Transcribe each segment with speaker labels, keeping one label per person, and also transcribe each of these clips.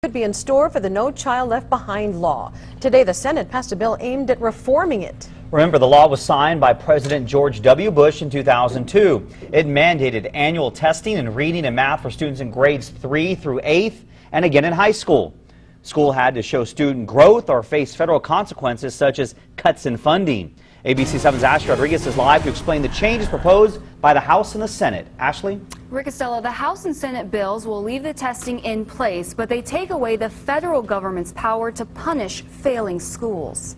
Speaker 1: could be in store for the No Child Left Behind law. Today, the Senate passed a bill aimed at reforming it.
Speaker 2: Remember, the law was signed by President George W. Bush in 2002. It mandated annual testing in reading and math for students in grades 3 through 8th and again in high school. School had to show student growth or face federal consequences such as cuts in funding. ABC 7's Ashlie Rodriguez is live to explain the changes proposed by the House and the Senate. Ashlie?
Speaker 3: Rick Costello, the House and Senate bills will leave the testing in place, but they take away the federal government's power to punish failing schools.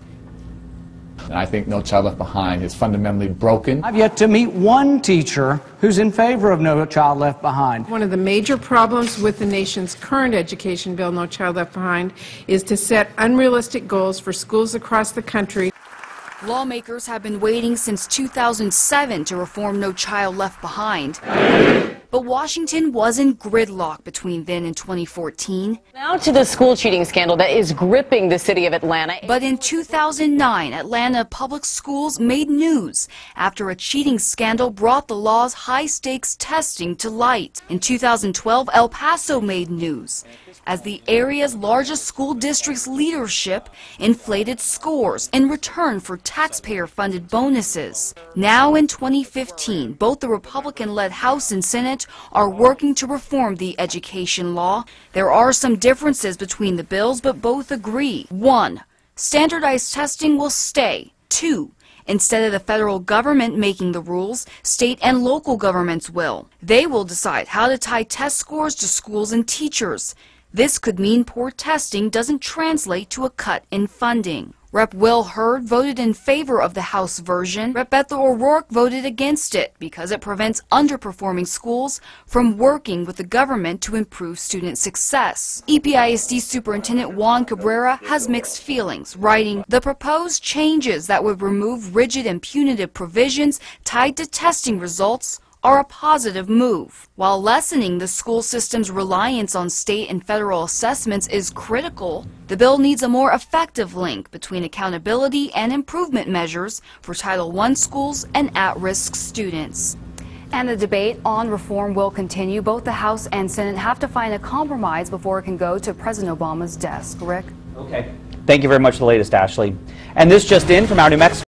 Speaker 4: And I think No Child Left Behind is fundamentally broken.
Speaker 5: I've yet to meet one teacher who's in favor of No Child Left Behind.
Speaker 6: One of the major problems with the nation's current education bill, No Child Left Behind, is to set unrealistic goals for schools across the country.
Speaker 3: Lawmakers have been waiting since 2007 to reform No Child Left Behind. But Washington was in gridlock between then and 2014.
Speaker 7: Now to the school cheating scandal that is gripping the city of Atlanta.
Speaker 3: But in 2009, Atlanta public schools made news after a cheating scandal brought the law's high-stakes testing to light. In 2012, El Paso made news as the area's largest school district's leadership inflated scores in return for taxpayer-funded bonuses. Now in 2015, both the Republican-led House and Senate are working to reform the education law. There are some differences between the bills, but both agree. 1. Standardized testing will stay. 2. Instead of the federal government making the rules, state and local governments will. They will decide how to tie test scores to schools and teachers. This could mean poor testing doesn't translate to a cut in funding. Rep. Will Hurd voted in favor of the House version. Rep. Bethel O'Rourke voted against it because it prevents underperforming schools from working with the government to improve student success. EPISD Superintendent Juan Cabrera has mixed feelings, writing, "The proposed changes that would remove rigid and punitive provisions tied to testing results are a positive move. While lessening the school system's reliance on state and federal assessments is critical, the bill needs a more effective link between accountability and improvement measures for Title I schools and at-risk students." And the debate on reform will continue. Both the House and Senate have to find a compromise before it can go to President Obama's desk. Rick?
Speaker 2: Okay. Thank you very much for the latest, Ashlie. And this just in from our New Mexico.